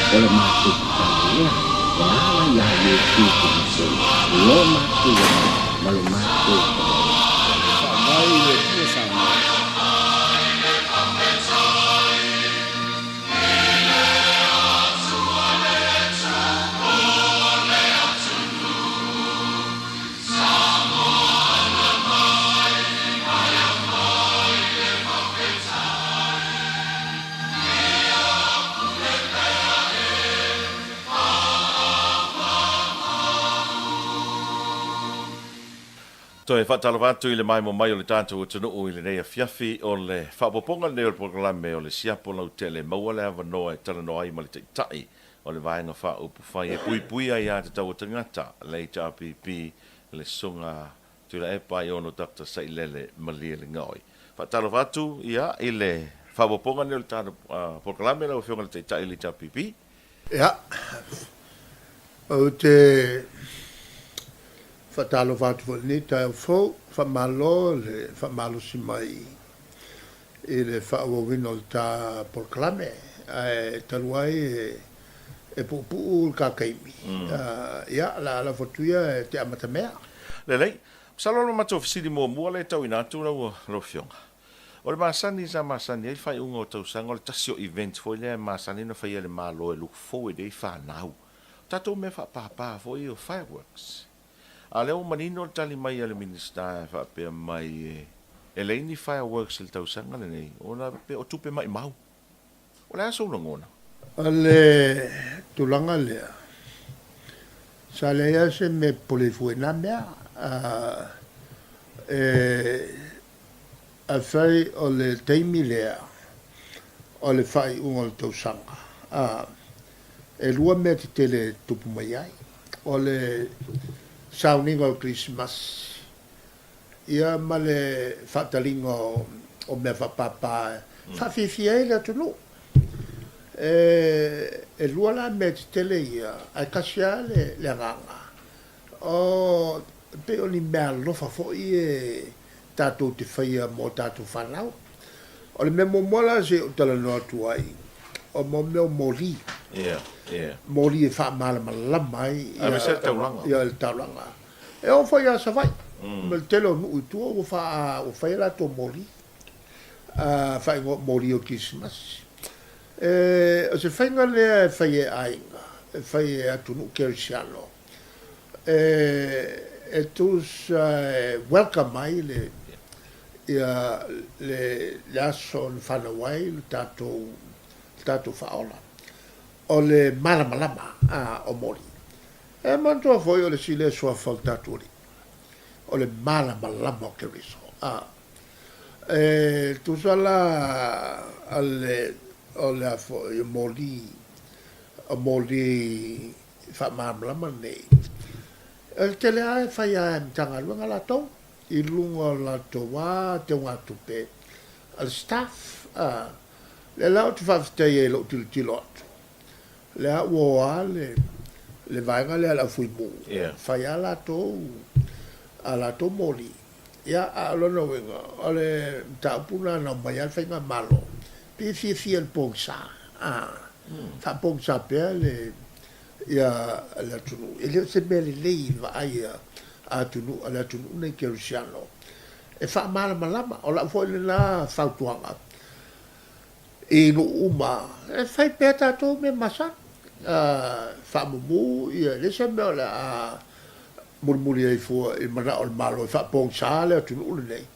o le mātou tālea, e ala ia e tūpuna se, lo mātou ma lo mātou. Whāngai le tua sāngai. Toi whatalawatu I le mai mo mai o le tātou tunu o I le nei a fiafi o le whapoponga nei o le programe o le Siapo Lautele maua le awa noa e tala noa I ma le tai o le vaenga wha upu whai e pui pui ai a te tau tangata le HRPP le sunga Tuilaʻepa I ono Dr. Saʻilele Malielegaoi. Whatalawatu ia I le whapoponga nei o le tātou programe le o whionga le tai le HRPP. Ia, o te whatalo whatu ni tai o fau, whamalo le whamalo si mai I le whaawawino le tā porklame, e taluai e pupu ka kaimi. Ia, la whatuia te amata mea. Lelei, salolo mato fisili mo mua le tau inatu lau lo fionga. O le masani sa masani, ai whai unga o tau sanga, o le tasio event foi le masani no whai ele malo e luku fo e dei whanau. Tato me whapapa foi o fireworks. A leo manino le tali mai ale minister e whapea mai e leini fireworks le tau sanga le nei, o na pe o tupe mai mau. O le aso una ngona. A le tulanga lea, sa lea se me pole fuena mea, a whai o le teimi lea, o le whai unga le tau sanga. E lua mea te tele tupu mai ai, o le sauninga o Christmas. Ia ma le whatalinga o mea whapapa, whawhiwhia e le atunu. E lua la mea te tele ia, ai kasia le nganga. O pe o ni mea lofa foi e tātou te whaia mo tātou whanau. O le mea momola se o tala noa tuai, o mo mea mori. Mori e wha malama lamai. A me se le tauranga. Ia le tauranga. E o whai a sa vai. Me le tele o nui tua o whai la tō mori. Whai ngō mori o Christmas. O se whainga lea e whai e ainga. E whai e atunu kerisiano. E tus welcome mai le aso le whanawai le tātou whaola. O le malamalama o mori. E mantua foi o le sile sua faltaturi. O le malamalama o keriso. Tu sala o le afo i mori fa malamalama nei. E tele ai fai a mtanga luanga la tau. I lunga la toa te unga tupe. Al staff. Le lau te whawhitai e lo tilo atu. Le a ua le vaenga le ala fui mu. Fai a la tō mori. Ia a lona wenga. O le taupuna na mai al whainga malo. Pe fia le pōngsa. Fa pōngsa pēr le ia la tunu. E leo se mele lei va ai a tunu. A la tunu nei kerusiano. E fa malama. O la foi le na fautuanga. E no uma. E fai pēr tātou me masa. Whamumu, ia, lesa mea le a murmuri ai fua I mana o le malo e whapong sa le o tunu ule nei.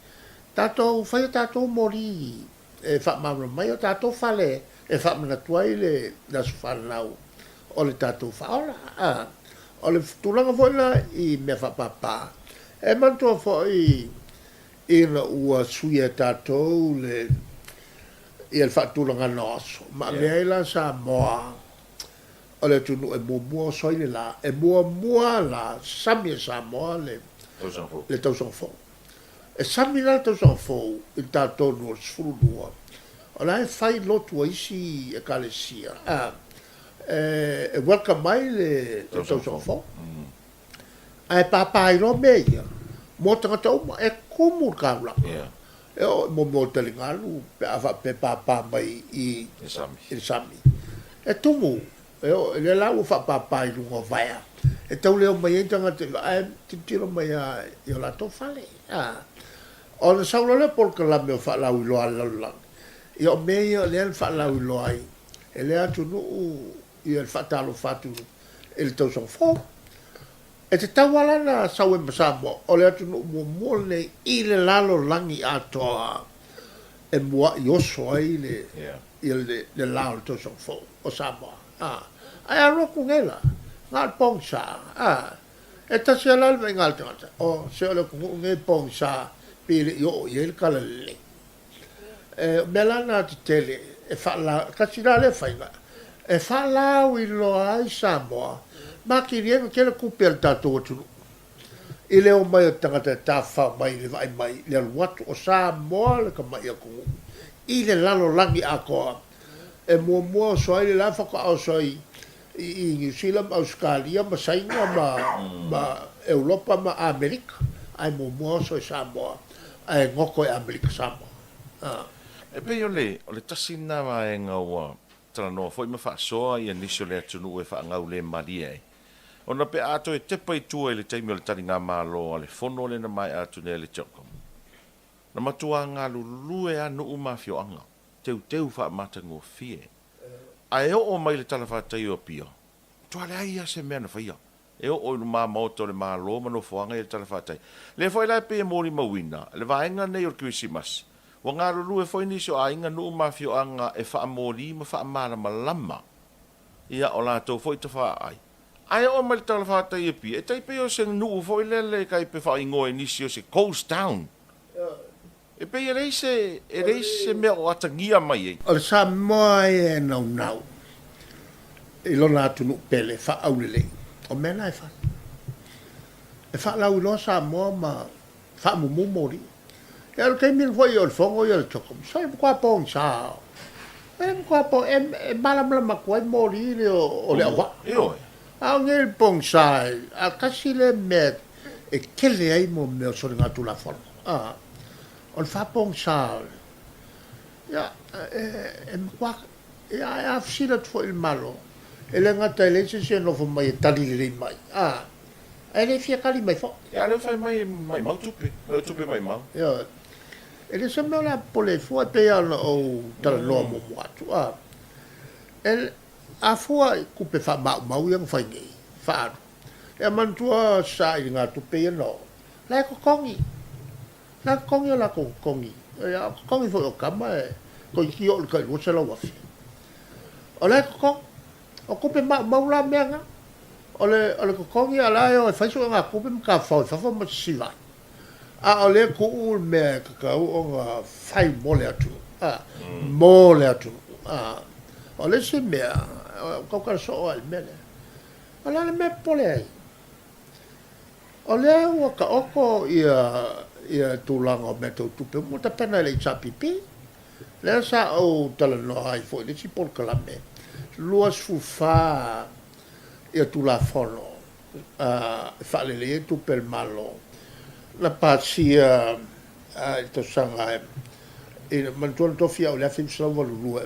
Tātou, whai tātou mori e whamamra mai o tātou whale e whamana tuai le nasu whanau o le tātou whaora. O le tūlanga fwena I mea whapapa. E mantua fwoi I na ua suia tātou le I le whatūlanga noso. Ma mea ila sa moa o le tunu e mua soile la, e mua la, sami e sa moa le tausang fō. E sami la tausang fō, I tātou nua sfuru nua. O la e whai lotu a isi e kalesia. E welcome mai le tausang fō. E papai no mea, mo tangata uma, e kumur kaula. E o mo talingalu, pe papa mai I sami. E tumu, le la u fa pa lu ngo vai e tau le mai tanga te te tiro mai yo la to fale o le saulo le por que la me fa la u lo ala yo me yo le fa la u lo ai e le atu no i el fatalo fatu el tau son fo e te tau ala na sau e masamo o le atu no mo le i le lalo langi atoa e mua i oso ai le lao le tau son fo o Samoa ai a roku ngela ngal pongsa e ta se ala le ngal tangata o se ole ku nge pongsa pile yo il kalale e melana te tele e fa la kasira le fainga e fa la wi lo ai Samoa ma ki viene che le cupe al tato tu ile o mai tangata ta fa mai le vai mai le wat o Samoa le ka mai ku ile lalo langi ako e mo so ile la fa ko so i New Zealand, Australia, ma sainga ma Europa ma Amerika ai mo so Samoa ai ngoko e Amerika Samoa e pe o le tasina ma e ngau tra no foi ma fa so i inisio le tunu e fa ngau le malie ona pe ato e te pai tu e le taimi o le taringa malo le fono le na mai atu ne le chokom na matua nga lulu e anu umafio anga teu fa matango fie ai o mai le talafa tai o pio to ale ai se mena faia e o ma moto le malo ma no foanga le talafa tai le foi la pe mori mawina le vaenga nei o Christmas wa nga lulu e foi ni so ainga no mafio anga e fa mori ma fa mala malama ia o la to foi to fa ai o mai le talafa tai e pio e tai pe o se no foi le kai pe fa ingo inisio se coast town e pe reise me o atangia mai o Samoa e nau e lona atu nu pele fa aulele o mena e fa lau lo Samoa ma fa mu mori e al kai min foi o fongo o toko sai qua pong sa qua po e malam ma qua mori le o le wa a ngel pong sa a kasile me e kele ai mo me so ngatu la forma on fa pensar e qua e a fsila fo il malo e le ngata le se no fo mai tali le mai e le fia kali mai fo le fai mai mau tupe mai mau e le se me la pole fo pe al o tal no mo atu e a fo ku pe fa mau yang fai ni fa e mantua sa i ngatu pe no la ko kongi la kongi la kongi kongi fo o kama ko ki o ka lo se lo wa fi o le ko o ko pe ma la menga o le ko kongi ala o fa so nga ko pe ka fa ma si va o le ko u me ka o nga fai mo le atu o le se me ko ka so al mele o le me pole o le o ka oko ia tulanga me to tupe mo ta pena le chapipi le sa o tala no ai fo le si por kalame luas fu fa ia tu la fono fa le tu per malo la pacia to sanga e manton to fia o le fin so vo lu e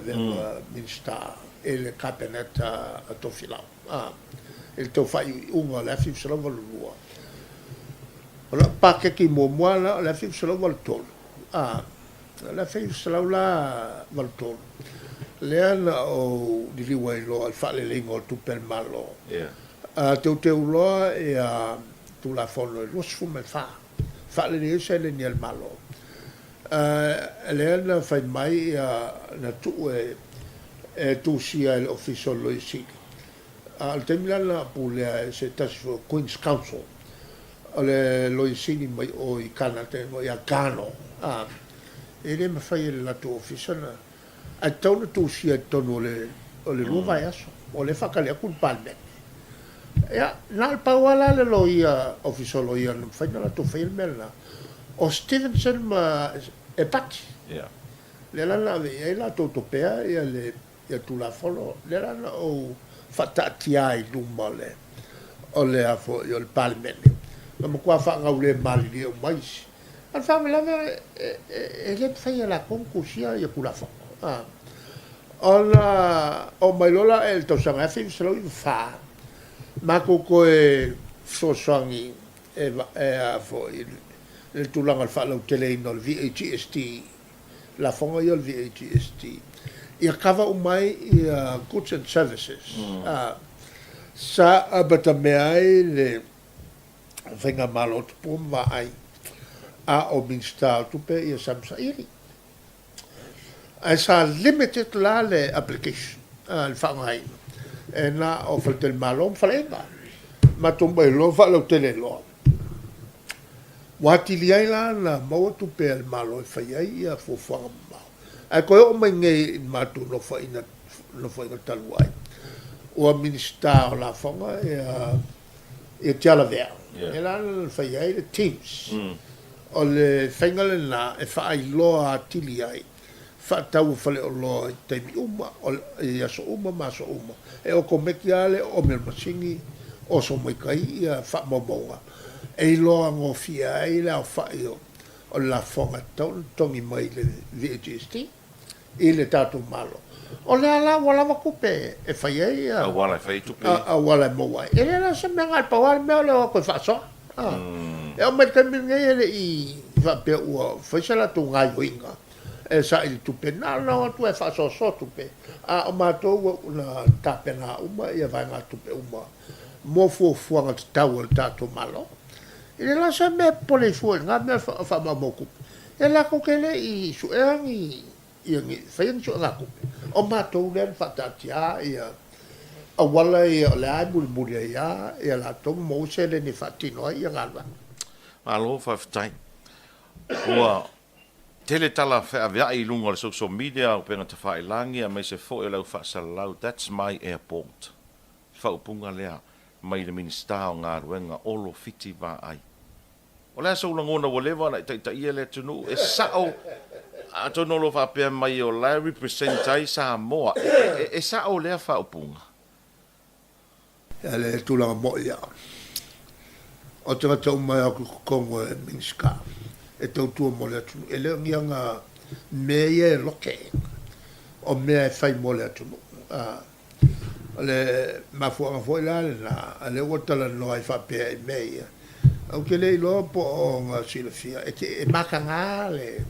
minsta e le capenetta to fila il to fai uno le fin so vo lu la pake ki mo moala la fi solo voltol la fi solo la voltol le ana o di wai lo al fale lingo tu per malo te lo e tu la follo lo sfume fa le se le ni al malo le ana fai mai na tu e tu sia l'ufficio lo si al terminale la pule se tasfo Queen's Council ole lo isini mai o I kanate mo ia kano e le ma fai la tua officina a tonu tu sia tonu ole lu vai aso ole fa kale ku palme ya nal pawala le lo ia officio lo ia no fai la tua filmela o Stevenson ma e pati le la e la totopea e le ia tu la folo le la o fatatiai du mole ole a fo il palme ma qua fa ngaule mali le mai al fa me la e le fai la concursia e kula fa Ona o mai lola e to sanga fi selo i fa. Ma ko ko e so sangi a fo il tulanga al fa Lautele no VHST la fonga yo VHST. Ia kava umai ia goods and services. Sa abata me ai le venga malo pum va ai a o minsta tu pe ia samsa iri. As a limited la le application al fangai e na o del malom falenga ma tumba lo fa Lautele lo wati liai la na mo tu pe al malo fa ia fo fa ma ai ko o mai ngai ma tu no fa ina taluai o minista la fanga e tia la ver e la fa ia le teams o le fengale na e fa ai lo a tiliai fa tau fale o lo te mi uma o ia so uma ma so uma e o ko mekiale o me masingi o so mai kai ia fa moboa e lo ngo fia ai la fa io o la fonga tongi mai le VHST e le tatu malo o le ala wala ma kupe e fa ia a wala fai tu pe a wala mo wai e le se me ngal pa wala me o ko fa so e o me kan mi ngai i fa pe o fa sala tu ngai winga e sa il tupe na tu e fa so tupe a o matou na tapena uma ia vai nga tupe uma mo fo nga tau tato malo e la sa me pole fu nga me fa ma moku e la ko kele i su i ngi fa yin su nga ku o matou le fa tatia ia a wala ia le ai bul ia ia la to mo se le ni fatino ia galva alo fa tai wa tele tala fa avia I lunga le social media o penga te fai langi a mai se fo e lau fa salau that's my airport fa upunga lea mai le minista o ngā ruenga olo fiti va ai o lea sa ulangona wa lewa na ta ia le tunu e sao a tono lo fa pe mai o la represent ai sa moa e sao lea fa upunga ele tulanga mo ia o te tau mai aku kongo e minska e tau tua mo le atu e leo ngianga mea e loke o mea e fai mo le atu le mafuanga foi la na le wotala no ai fa pe e mea au ke le lo po o nga silafia e ke e makanga le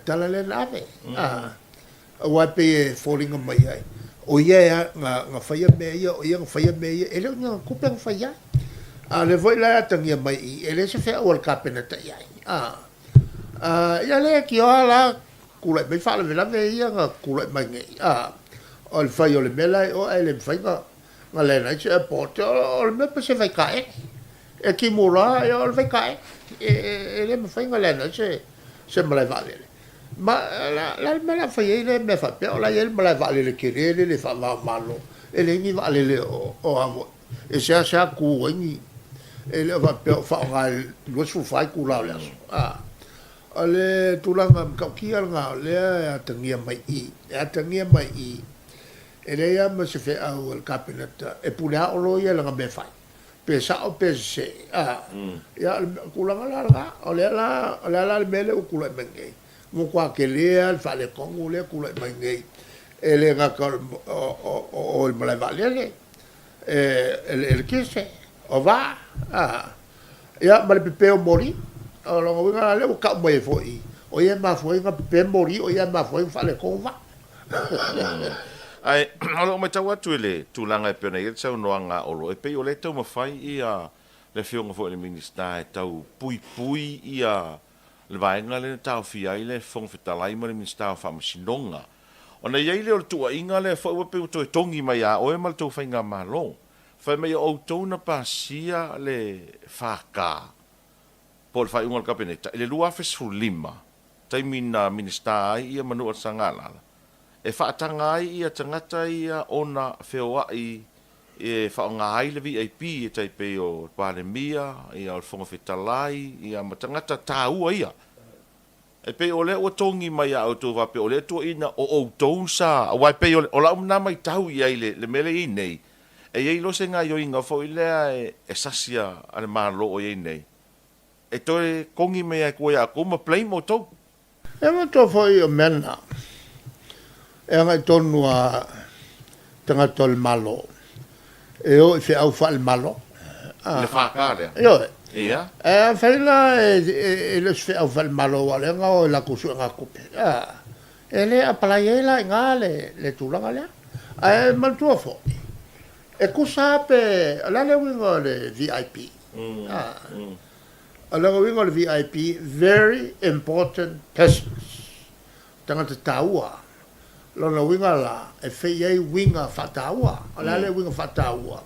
tala le lave a wa pe falling on mai ai o ia nga fai mea o ia nga fai mea e leo nga kupeng fai ai a le voi la tangia mai e le se fe o kapena ta ai ia le ki ala kula me fa le la veia nga kula mai ngai o le fai o le mela o ele fai nga le na che porto o le me se vai kai e ki mura e o le vai kai e le me fai nga le na se me le vale ma la me la fai le me fa pe o la ele me la vale le kirele le fa va malo e le ni vale le o avo e se sa ku ni e le va pe fa nga lo su fai ku la le ale tulanga kaukia nga le atangia mai i ele ia ma se fe au el cabinet e pula o lo ia nga be fai pe sa o pe se ia kulanga la o le la mele o kula mengei mo kwa ke le al fa le kongu le kula mengei ele nga o el mala vale el kise o va ia ma le pe o mori o lo nga le o ka mo e foi o ia ma foi nga pe mori o ia ma foi fa le konva ai alo mai tawa tuile tulanga e pena ia tau noanga olo e pe o le tau mafai ia le fionga fo le minista e tau pui ia le vaenga le tau fia ile fong fetalai ma le minista fa masinonga ona ia ile o tua inga le fo pe to tongi mai a o e mal tau fainga malo fa mai o tona pasia le faka por fai un kabineta le lua fes lima tai mina minista ia manu sangala e whaatanga ai ia tangata ia ona whewai e whaonga ai le VIP e taipe o Palemia, ia o whonga whetalai, ia matangata tāua ia. E pe o le o tongi mai a auto wape o le tua ina o tousa, a wai pe o la umna mai tau ia le mele i nei. E iei lo se ngā yo inga fo i lea e sasia ane maa lo o iei nei. E toi kongi mea kua ia kuma play mo tau. E mo tō fo i o mena. e anga I tonu a tangata le malo. E o I au wha le malo. Le whakare. Io Ia. e whaila e le wha au wha le malo wa le ngā o la kusu ngā kupe. E le a palai e la ngā le tūlanga lea. E mantua fo. E kusa pe ala le wingo le VIP. Ala le wingo le VIP, very important persons. Tangata taua. Lona winga la, e whei winga whataua. Ala le winga whataua.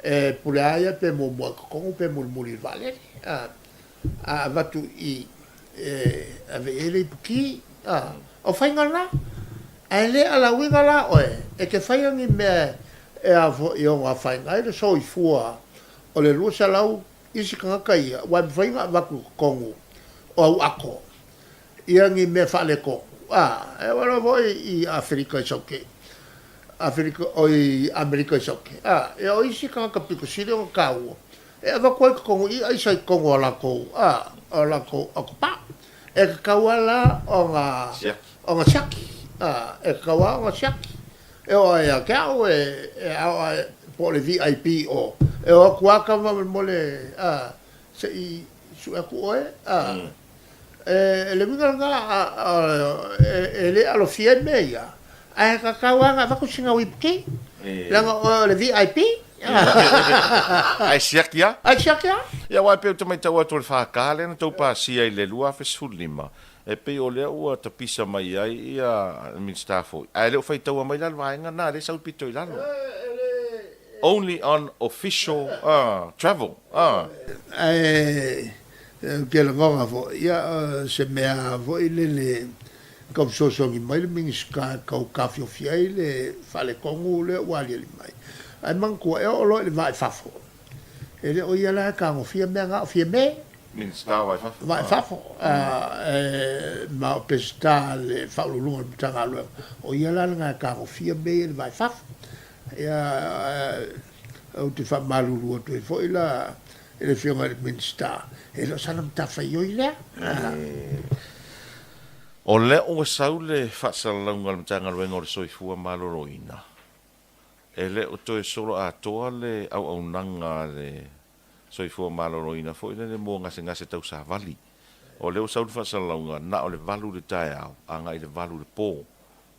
E pule aia pe mo mua kakongu pe mulmuli vale. A vatu I a ve ele puki. O whainga la. E le ala winga la oe. E ke whaingi mea e a I o ngā whainga. E le so I fua o le lua sa lau isi kangaka ia. Wai whainga waku kongu o au ako. Ia ngi mea whale kongu. E wala voi I Afrika I sauke. Afrika o I Amerika I sauke. E o isi kangaka piko siri o kāua. E a wakoi ka kongu I aisa I kongu o lako. O lako o pa. E ka kaua la o ngā siaki. E ka kaua o ngā siaki. E o e a kao e au po le VIP o. E o kuaka mo le se I su aku oe. E le winga ngā e le alo fie me ia. E ka kaua ngā wakusinga wipki. Langa o le VIP. Ai siakia. Ai siakia. Ia wai pe te mai tau atu le whakale na tau pāsia I le lua fesulima. E pe o lea ua ta pisa mai ai ia minsta foi. Ai leo fai tau mai lalo vaenga na le sau pito I lalo. Only on official travel. Ke la ngonga fo. Ia se mea fo I le kau sosongi mai le mingiska kau kafio fiai le fale kongu le wali le mai. Ai mangkua e olo le vai fafo. E le o ia la kango fia mea ngā fia me. Minsta vai fafo. Vai fafo. Ma o pesta le whaululunga le putanga alua. O ia la ngā kango fia me le vai fafo. Ia au te whamalulu atu e fo ila e le whionga le minsta. E lo sanam tawhai oi lea. O le o sau le whaasalaunga le mtanga ruenga o le soifua maloroina. E le o toe solo a toa le au nanga le soifua maloroina fo ina le mua ngase tau sa vali. O le o sau le whaasalaunga na o le valu le tae au, a ngai le valu le pō.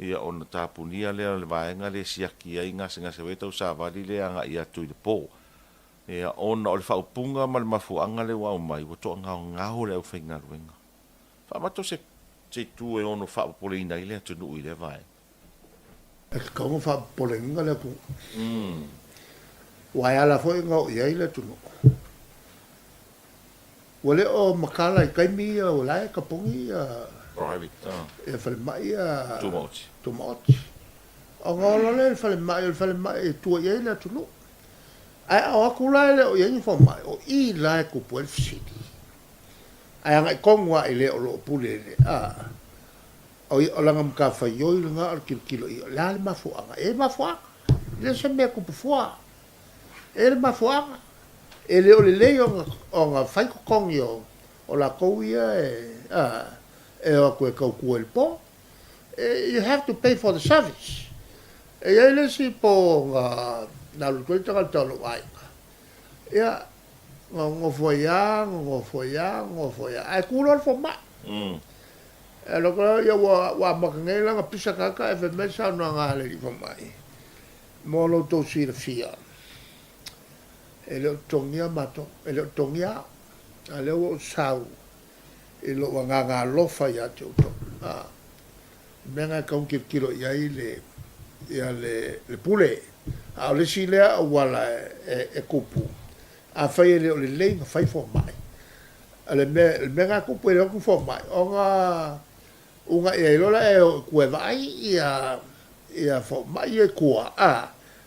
Ia o na tāpunia lea le vaenga le siaki ai ngase we tau sa vali le anga ia tui le pō. Ia ona o le whaupunga ma le mafuanga le wau mai, wato ngao le au whainga ruenga. Whaamato se tu e ono whaapole ina ile atu nui le vai. E ka kaunga whaapole inga le ku. Wai ala fo inga ia ile atu nui. Wale o makala I kaimi o lai ka pongi Private. e whale mai Tumochi. Tumochi. O ngolo le whale mai tua ia ile atu nui. Ai o aku lai le o ia fo mai o I lai ku puel fsiti. Ai anga I kongwa I le o lo pule le. O langa mka whaioi le ngā kilo I. La le mafuanga. E mafuanga. Le se mea kupu fua. E le mafuanga. E le o le lei o ngā whaiko kongi o la kouia e o koe kau kua le po. You have to pay for the service. E ia le si po ngā lutoi taka talo aika. Ia ngofoia. Ai kulor fo ma. E loko ia wa makangei langa pisa kaka e fe mesa no ngale I fo mai. Mo lo to si le fia. E le tongia mato, e le tongia a le o sau. E lo nganga lofa ia te uto. Menga kaun kilo ia le pule. A le si lea wala e kupu. A fai le o le lei fai fo mai. Ale menga kupu e le ku fo mai. Unga e lola e kue vai ia fo mai e kua.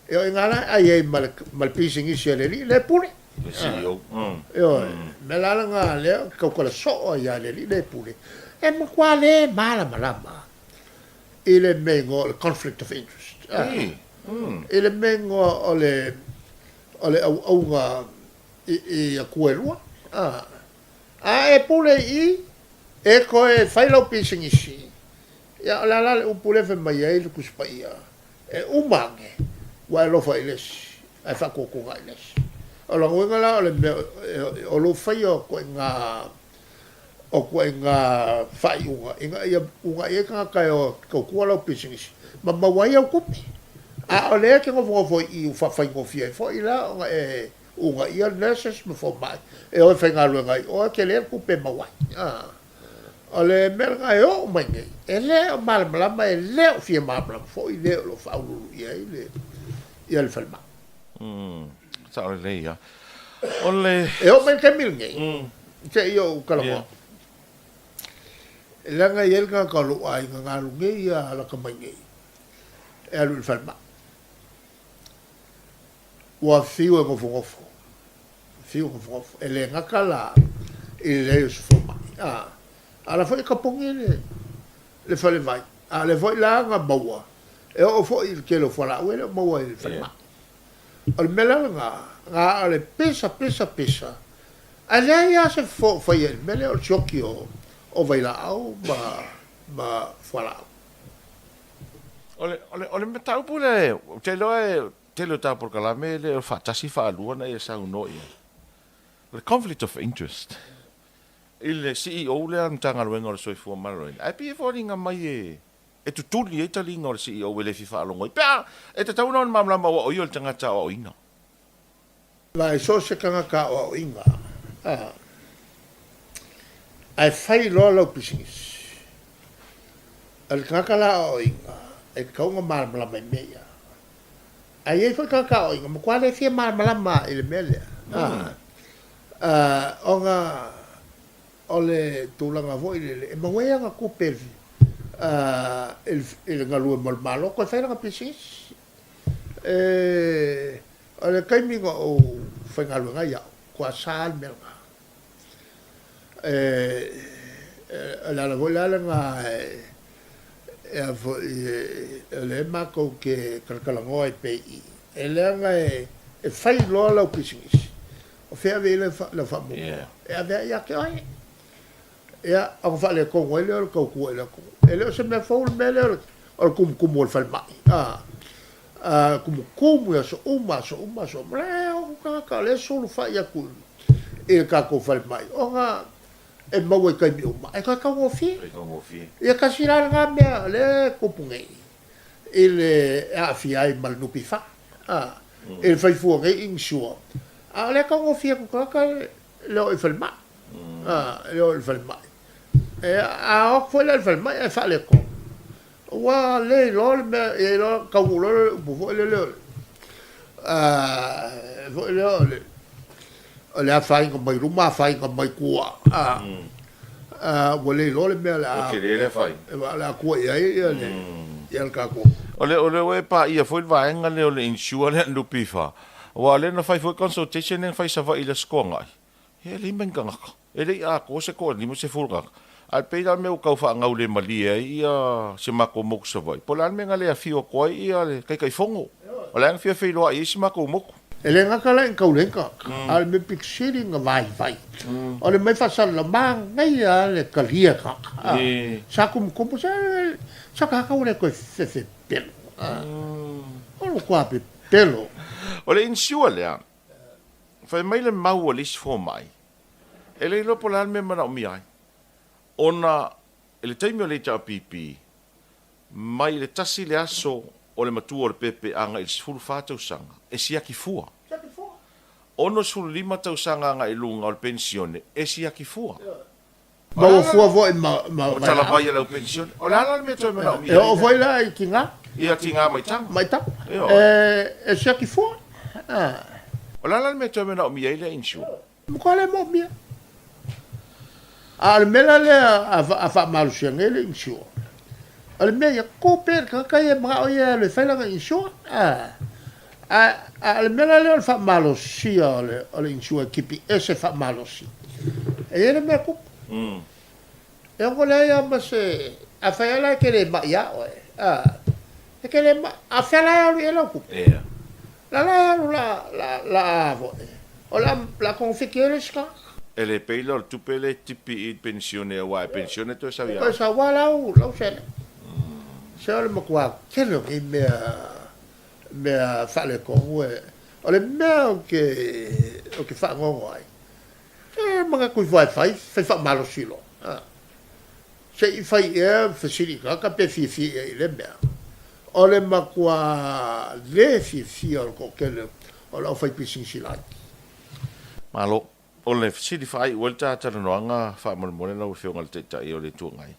E o ingana ai e mal pising isi le pule. Me lala nga le kaukala so ia le pule. E makua le malama. Ile mengo le conflict of interest. Ile mengo o le aunga I a kuelua. E pule I e koe whailau pising isi. ia la le upule fe mai ai ku spaia e umange wa lo fa iles ai fa ko ko iles o lo nga la o lo fa yo ko nga fa unga ia e ka o ko lo business ma wai o kupi a o le ke ngo i fa ngo fie fo ila unga ia nurses me fo mai e o fa ngalo ngai o ke le kupe ma wai o le merga e o mai nei e le o malama e le o fie malama fo i le o lo faulu ia ia le falma sa o le ia o le e o mai ke mil nei ke io kalamo e langa i elga ka lo ai nga lu ngai ia la ka mai nei e alu le falma wa fiu e ngofo e le ngakala e le o fo mai ala foi kapongi le fale vai ale foi la nga baua e o foi ke lo fala o le baua il fa al mela nga ale pesa ale ia se foi el mele o chokio o vai la au ba fala ole me tau pule te lo ta por kala me le fa tasi fa lu na e sa no ia the conflict of interest il CEO le antanga luenga o soi fu maroin ai pi foringa mai e tu tuli e tali ngor CEO le fifa longo pa e te tau non mamla ma o yo tanga ta o ina vai so se kanga ka o inga ai fai lo business al kakala o inga e kaunga mamla mai meia ai e foi kaka o inga mo kwale fie mamla ma ile mele onga ole tulanga voi le mawea nga kupe il ngalu malo ko fa nga pisis ole kaimi ngo o fa ngalu nga ya ko sal melga la vola nga le ma ko ke kalkalango e pe ele nga e fai lo la pisis o fe ave le fa mo e ave ya ke oi ia a fa le ko ele o ko ele se me fo mele o kum o falma kum ya so uma o ka le so fa ya ku e ka ko falma o nga e mo e ka mi uma e ka mo fi ia ka sira nga me le ko punge ele a fi ai mal no pifa ele fai fu ngai in sure le ka mo fi ko ka le o falma le o falma a foi le falma e fa le ko wa le lo e lo ka lo bu le le fa in ko mai ruma fa in ko mai kua wa le lo me la ke le fa la ko ia le ka ko ole we pa ia foi va nga le insure le pifa wa le na fai foi consultation en fai sa va ile skonga e le menga e le a ko se ko ni mo se fulga al peida me o kau fa ngau le malia ia se mako mok se vai polan me ngale a fio ko ia le kai fongo ola fio fio lo ai se mako mok ele nga kala en kau lenka al me pixiri nga vai ole me fa sal la mang ngai le kalia ka sa kum sa ka ka le ko se pelo o ko ape pelo ole insure le fa mai le mau le fo mai ele lo polan me mana o mi ai ona ele taimi o le ta pipi mai le tasi le aso o le matua o le pepe anga il sfulu fatau sanga e siaki fua ono sfulu lima tau sanga anga ilunga o le pensione e siaki fua ma o fua voi ma tala vai la pensione o la me to me na e o voi la i kinga ia tinga mai tang e siaki fua o la me to me na mi ele insure ko le mo mi al mela le a fa mal changele insure al me ya ko per ka ye ma o ye le fa la insure al mela le fa malo si ale insure kipi ese fa malo si e ele me ko e o le ya ma se a fa la ke le ma ya o e ke le ma a fa la ya lo ko la o la configure ska e le peilo tu pele tipi pensione wa pensione to sa via sa wa la se se ole makua keno i mea whale kongue. O le mea o ke whaangongo ai. Mga kui whai whamalo silo. Se i whai whasiri ka pe fi i le mea. O le makua le fi o ko kele o la whai pising silai. Malo, o le whasiri whai ua le tātara noanga whamone lau whionga le teitai o le tuangai.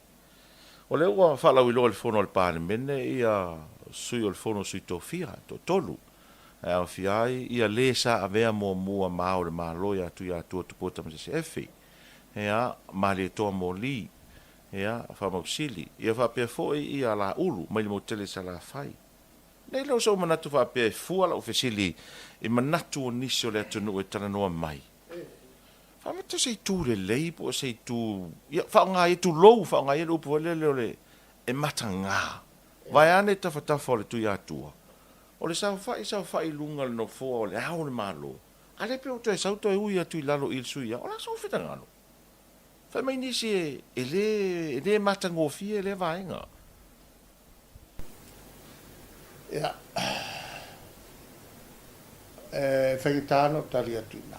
O le ua whalau ilo le whono le pāne mene ia sui o le whono sui tōwhia, tolu. Au fiai ia le sa avea mua mao le maloia tu ia tu pota ma se efi. Ea mali toa mo li. Ea fa mausili. Ia fa pe foi ia la ulu mai le motele sa la fai. Nei lo so manatu fa pe fu ala ofisili e manatu o nisi o le atunu e tana noa mai. Fa mata sei tu le leipo sei tu ia fa nga i tu lou fa nga i lo po le e matanga. Vai ane tafa le tu ia tua. O le sau fai lunga le no fo o le au le malo. Ale pe o te sau to e ui atu i lalo il suia. O la sau fita ngalo. Fai mai nisi e le matango fie e le vaenga. Ia. Fai tano tali atu na.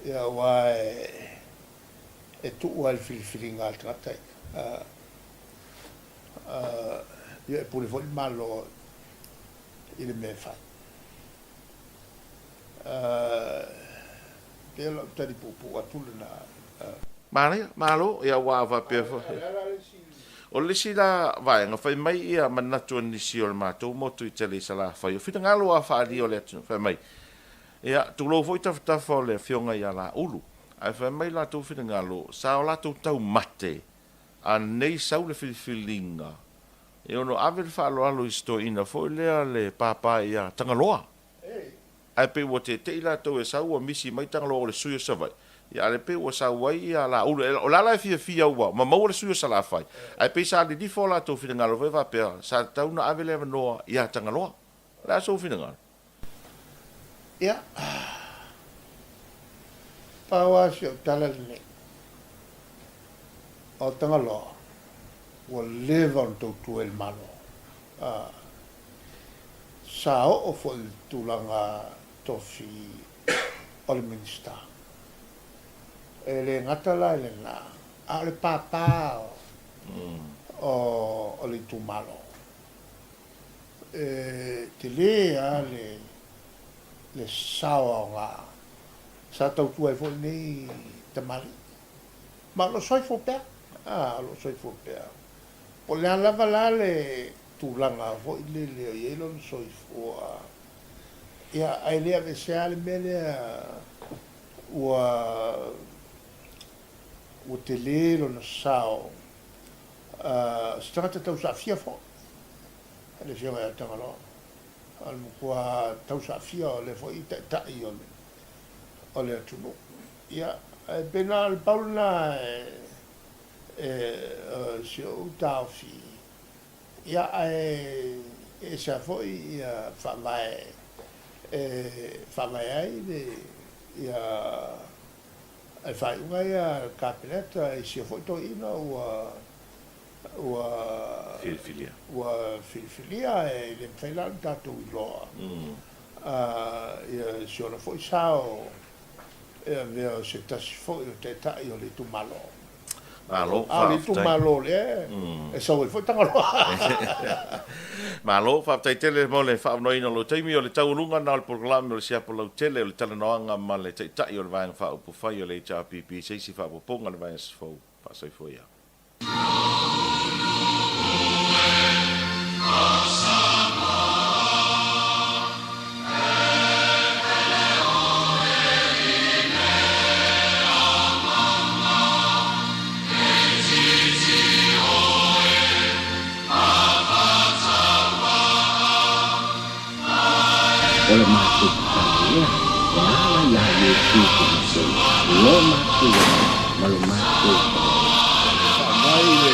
Ia wa e tu ua il fili ngal tratai. Ia e pure foi malo i le me fai. Ke lo tari pupu atule na. Malo, ia wa pe fo. O le sila vaenga fai mai ia manatu nisi o le matou motu i tele sala fai. O fita ngalo a whaari o le atu fai mai. Ia tu lo foi tafa o le fionga ia la ulu. Ai fai mai la tu fita ngalo sa o la tu tau mate. A nei sau le filifilinga. E ono ave fa alo isto ina foi le papa ia tangaloa. Ai pe wo te ila to e sau misi mai tangaloa le suyo savai. Ia le pe wo sau ai ia la o la fia wa ma mo le suyo sala fai. Ai pe sa di fola to fina ngalo va pe sa tau na ave le no ia tangaloa. La so fina ngalo. Ia. Pawa si talale. O tangaloa. Wa levan to el malo. Sa o fo tulanga tofi o le minista. Ele ngatala ele na. A le papa o le tu malo. Te le le sawa nga. Sa tau tu e fo ni tamali. Ma lo soi fo pe. Lo soi fo pe. O le alava la le tūlanga fo i le o ielo no soi fo ia ai lea vesea le mele ua te lelo na sao stangata tau sa fia fo le fia mai atangalo al mukua tau sa fia o le fo i tai o le atunu ia pena al paulna si o tau fi ia sa foi ia fa mai ai de ia ai fai unha ia capineta e si foi to ina filia e le fai la tato i loa ia si ona foi sao ia veo se tasi foi o te tai o le tu malo Malo, tu malo le. E so foi tanga lo. Malo, fa tai tele mo le fa no ina lo taimi o le taulunga na le programa o le Siapo Lautele o le talanoanga ma le tai o le vaenga fa upu fai o le HRPP se si fa ponga le vaenga fo fa sai foi ya. O le mātou tānia, e ala ia e tūku se, lo mātou, malo mātou. Mai le